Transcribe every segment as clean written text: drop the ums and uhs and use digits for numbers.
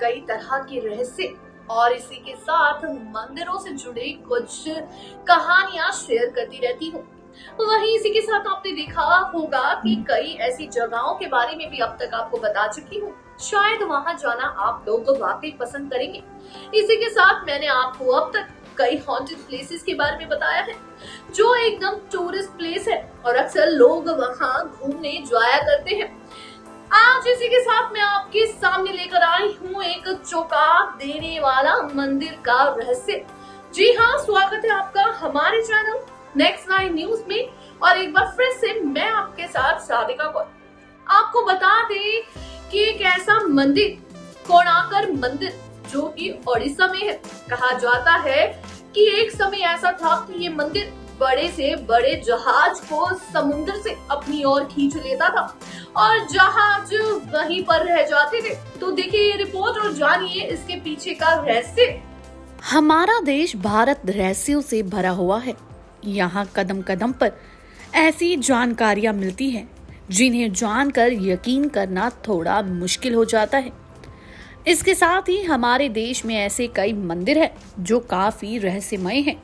कई तरह के रहस्य और इसी के साथ मंदिरों से जुड़े कुछ कहानियां शेयर करती रहती हूँ। वहीं इसी के साथ आपने देखा होगा कि कई ऐसी जगहों के बारे में भी अब तक आपको बता चुकी हूँ। शायद वहां जाना आप लोग तो वाकई पसंद करेंगे। इसी के साथ मैंने आपको अब तक कई हॉन्टेड प्लेसेस के बारे में बताया है जो एकदम टूरिस्ट प्लेस है और अक्सर लोग वहां घूमने जाया करते हैं। आज इसी के साथ मैं आपके सामने लेकर आई हूँ एक चौंका देने वाला मंदिर का रहस्य। जी हाँ, स्वागत है आपका हमारे चैनल नेक्स्ट 9 न्यूज में और एक बार फिर से मैं आपके साथ सादिका कौर। आपको बता दें कि एक ऐसा मंदिर कोणार्क मंदिर जो कि ओडिशा में है। कहा जाता है कि एक समय ऐसा था कि ये मंदिर बड़े से बड़े जहाज को समुद्र से अपनी ओर खींच लेता था और जहाज वहीं पर रह जाते थे। तो देखिए ये रिपोर्ट और जानिए इसके पीछे का रहस्य। हमारा देश भारत रहस्यों से भरा हुआ है। यहाँ कदम कदम पर ऐसी जानकारियाँ मिलती हैं जिन्हें जानकर यकीन करना थोड़ा मुश्किल हो जाता है। इसके साथ ही हमारे देश में ऐसे कई मंदिर हैं जो काफी रहस्यमय हैं।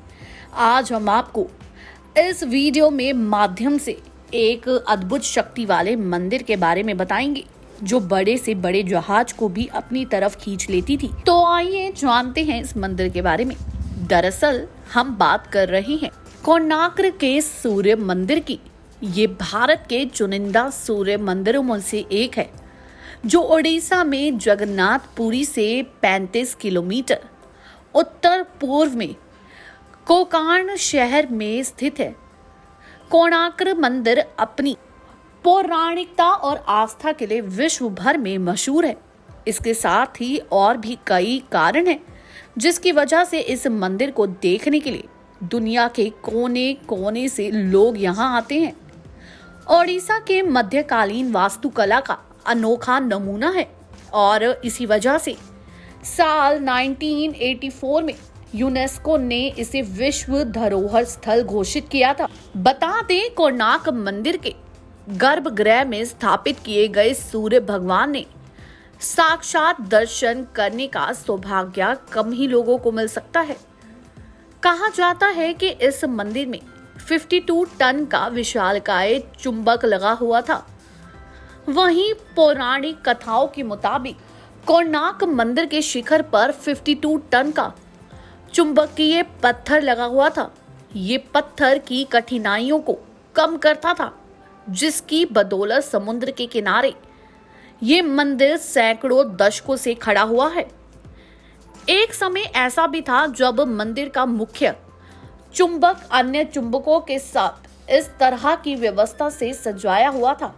आज हम आपको इस वीडियो में माध्यम से एक अद्भुत शक्ति वाले मंदिर के बारे में बताएंगे जो बड़े से बड़े जहाज को भी अपनी तरफ खींच लेती थी। तो आइए जानते हैं इस मंदिर के बारे में। दरअसल हम बात कर रहे हैं कोणार्क के सूर्य मंदिर की। ये भारत के चुनिंदा सूर्य मंदिरों में से एक है जो ओडिशा में जगन्नाथपुरी से 35 किलोमीटर उत्तर पूर्व में कोकर्ण शहर में स्थित है। कोणार्क मंदिर अपनी पौराणिकता और आस्था के लिए विश्व भर में मशहूर है। इसके साथ ही और भी कई कारण हैं जिसकी वजह से इस मंदिर को देखने के लिए दुनिया के कोने कोने से लोग यहाँ आते हैं। ओडिशा के मध्यकालीन वास्तुकला का अनोखा नमूना है और इसी वजह से साल 1984 में यूनेस्को ने इसे विश्व धरोहर स्थल घोषित किया था। बता दें कोणार्क मंदिर के गर्भगृह में स्थापित किए गए सूर्य भगवान ने साक्षात दर्शन करने का सौभाग्य कम ही लोगों को मिल सकता है। कहा जाता है कि इस मंदिर में 52 टन का विशालकाय चुंबक लगा हुआ था। वहीं पौराणिक कथाओं के मुताबिक कोणार्क मंदिर के शिखर पर 52 टन का चुंबकीय पत्थर लगा हुआ था। ये पत्थर की कठिनाइयों को कम करता था जिसकी बदौलत समुद्र के किनारे ये मंदिर सैकड़ों दशकों से खड़ा हुआ है। एक समय ऐसा भी था जब मंदिर का मुख्य चुंबक अन्य चुंबकों के साथ इस तरह की व्यवस्था से सजाया हुआ था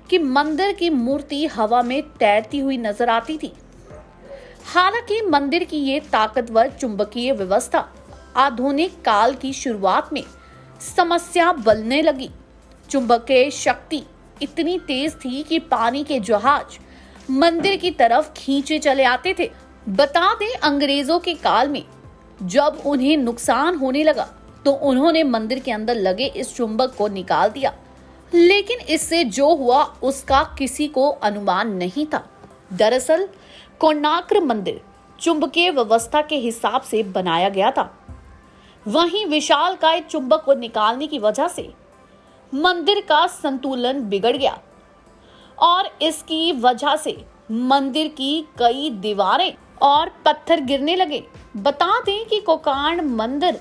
कि मंदिर की मूर्ति हवा में तैरती हुई नजर आती थी। हालांकि मंदिर की ये ताकतवर चुंबकीय व्यवस्था आधुनिक काल की शुरुआत में समस्या बनने लगी। चुंबकीय शक्ति इतनी तेज थी कि पानी के जहाज मंदिर की तरफ खींचे चले आते थे। बता दें अंग्रेजों के काल में जब उन्हें नुकसान होने लगा तो उन्होंने मंदिर के अंदर लगे इस चुंबक को निकाल दिया, लेकिन इससे जो हुआ उसका किसी को अनुमान नहीं था। दरअसल कोणार्क मंदिर चुंबकीय व्यवस्था के हिसाब से बनाया गया था। वहीं विशालकाय चुंबक को निकालने की वजह से मंदिर का संतुलन बिगड़ गया और इसकी वजह से मंदिर की कई दीवारें और पत्थर गिरने लगे। बता दें कि कोणार्क मंदिर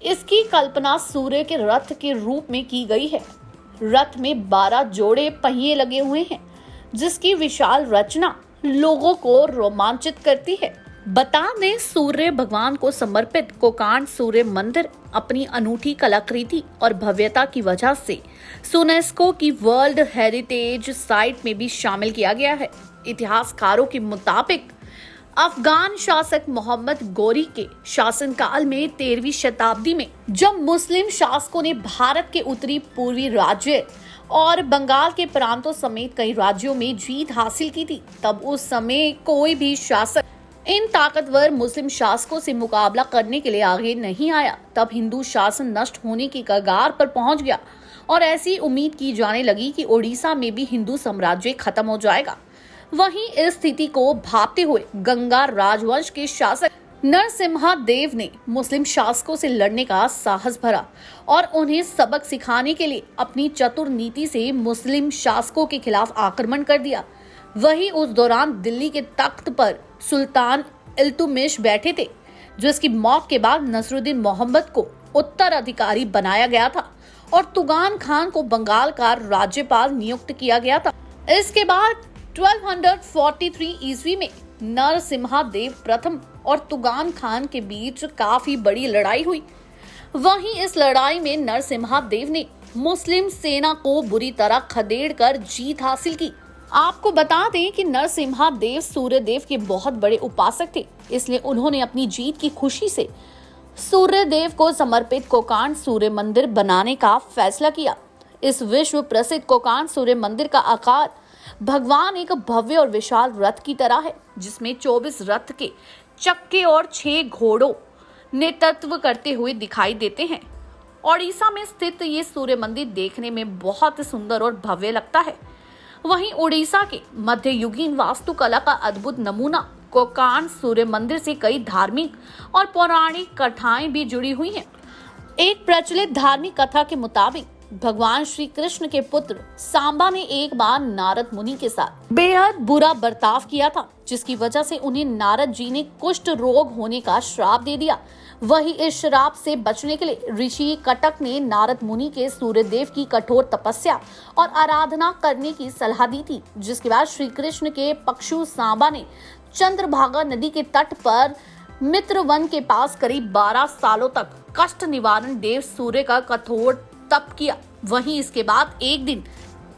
इसकी कल्पना सूर्य के रथ के रूप में की गई है। रथ में 12 जोड़े पहिए लगे हुए हैं जिसकी विशाल रचना लोगों को रोमांचित करती है। बता दें सूर्य भगवान को समर्पित कोणार्क सूर्य मंदिर अपनी अनूठी कलाकृति और भव्यता की वजह से यूनेस्को की वर्ल्ड हेरिटेज साइट में भी शामिल किया गया है। इतिहासकारों के मुताबिक अफगान शासक मोहम्मद गोरी के शासनकाल में 13वीं शताब्दी में जब मुस्लिम शासकों ने भारत के उत्तरी पूर्वी राज्य और बंगाल के प्रांतों समेत कई राज्यों में जीत हासिल की थी, तब उस समय कोई भी शासक इन ताकतवर मुस्लिम शासकों से मुकाबला करने के लिए आगे नहीं आया। तब हिंदू शासन नष्ट होने की कगार पर पहुंच गया और ऐसी उम्मीद की जाने लगी कि ओडिशा में भी हिंदू साम्राज्य खत्म हो जाएगा। वहीं इस स्थिति को भांपते हुए गंगा राजवंश के शासक नरसिम्हा देव ने मुस्लिम शासकों से लड़ने का साहस भरा और उन्हें सबक सिखाने के लिए अपनी चतुर नीति से मुस्लिम शासकों के खिलाफ आक्रमण कर दिया। वहीं उस दौरान दिल्ली के तख्त पर सुल्तान इल्तुतमिश बैठे थे, जिसकी मौत के बाद नसरुद्दीन मोहम्मद को उत्तराधिकारी बनाया गया था और तुगान खान को बंगाल का राज्यपाल नियुक्त किया गया था। इसके बाद 1243 ईस्वी में नरसिम्हा देव प्रथम और तुगान खान के बीच काफी बड़ी लड़ाई हुई। वहीं इस लड़ाई में नरसिम्हा देव ने मुस्लिम सेना को बुरी तरह खदेड़कर जीत हासिल की। आपको बता दें कि नरसिम्हा देव सूर्यदेव के बहुत बड़े उपासक थे, इसलिए उन्होंने अपनी जीत की खुशी से सूर्यदेव को समर्पित कोकान सूर्य मंदिर बनाने का फैसला किया। इस विश्व प्रसिद्ध कोकान सूर्य मंदिर का आकार भगवान एक भव्य और विशाल रथ की तरह है, जिसमें 24 रथ के चक्के और 6 घोड़ों नेतृत्व करते हुए दिखाई देते हैं। ओडिशा में स्थित ये सूर्य मंदिर देखने में बहुत सुंदर और भव्य लगता है। वहीं ओडिशा के मध्ययुगीन वास्तुकला का अद्भुत नमूना कोकान सूर्य मंदिर से कई धार्मिक और पौराणिक कथाएं भी जुड़ी हुई हैं। एक प्रचलित धार्मिक कथा के मुताबिक भगवान श्री कृष्ण के पुत्र सांबा ने एक बार नारद मुनि के साथ बेहद बुरा बर्ताव किया था, जिसकी वजह से उन्हें नारद जी ने कुष्ठ रोग होने का श्राप दे दिया। वही इस श्राप से बचने के लिए ऋषि कटक ने नारद मुनि के सूर्यदेव की कठोर तपस्या और आराधना करने की सलाह दी थी, जिसके बाद श्री कृष्ण के पक्षु सांबा ने चंद्रभागा नदी के तट पर मित्रवन के पास करीब 12 सालों तक कष्ट निवारण देव सूर्य का कठोर तप किया। वहीं इसके बाद एक दिन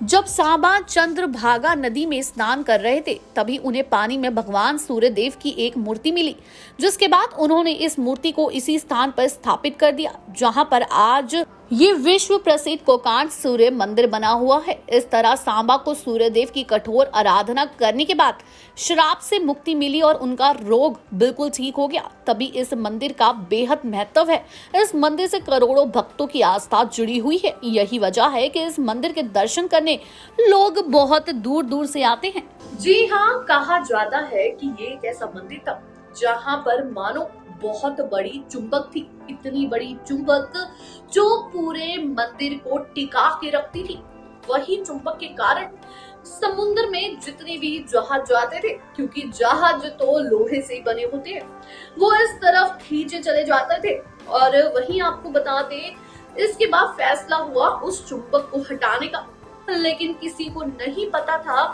जब सांबा चंद्रभागा नदी में स्नान कर रहे थे, तभी उन्हें पानी में भगवान सूर्यदेव की एक मूर्ति मिली, जिसके बाद उन्होंने इस मूर्ति को इसी स्थान पर स्थापित कर दिया, जहां पर आज ये विश्व प्रसिद्ध कोकान सूर्य मंदिर बना हुआ है। इस तरह सांबा को सूर्यदेव की कठोर आराधना करने के बाद श्राप से मुक्ति मिली और उनका रोग बिल्कुल ठीक हो गया। तभी इस मंदिर का बेहद महत्व है। इस मंदिर से करोड़ों भक्तों की आस्था जुड़ी हुई है। यही वजह है कि इस मंदिर के दर्शन करने लोग बहुत दूर दूर से आते हैं। जी हाँ, कहा जाता है कि ये एक ऐसा मंदिर था जहाँ पर मानो बहुत बड़ी चुंबक थी, इतनी बड़ी चुंबक जो पूरे मंदिर को टिका के रखती थी। वही चुंबक के कारण समुद्र में जितने भी जहाज जाते थे, क्योंकि जहाज तो लोहे से बने होते हैं, वो इस तरफ खींचे चले जाते थे। और वहीं आपको बता दें, इसके बाद फैसला हुआ उस चुंबक को हटाने का, लेकिन किसी को नहीं पता था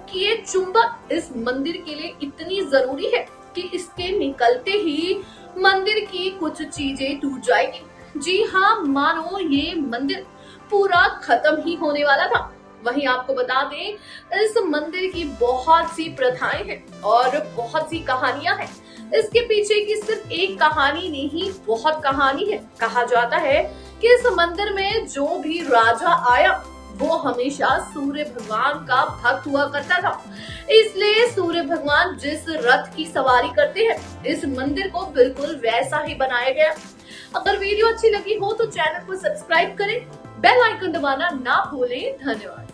कि ये चुंबक इस मंदिर के लिए इतनी जरूरी है कि इसके निकलते ही मंदिर की कुछ चीजें टूट जाएगी। जी हाँ, मानो ये मंदिर पूरा खत्म ही होने वाला था। वहीं आपको बता दें, इस मंदिर की बहुत सी प्रथाएं हैं और बहुत सी कहानियां हैं। इसके पीछे की सिर्फ एक कहानी नहीं, बहुत कहानी है। कहा जाता है कि इस मंदिर में जो भी राजा आया वो हमेशा सूर्य भगवान का भक्त हुआ करता था, इसलिए सूर्य भगवान जिस रथ की सवारी करते हैं, इस मंदिर को बिल्कुल वैसा ही बनाया गया। अगर वीडियो अच्छी लगी हो तो चैनल को सब्सक्राइब करें, बेल आइकन दबाना ना भूलें। धन्यवाद।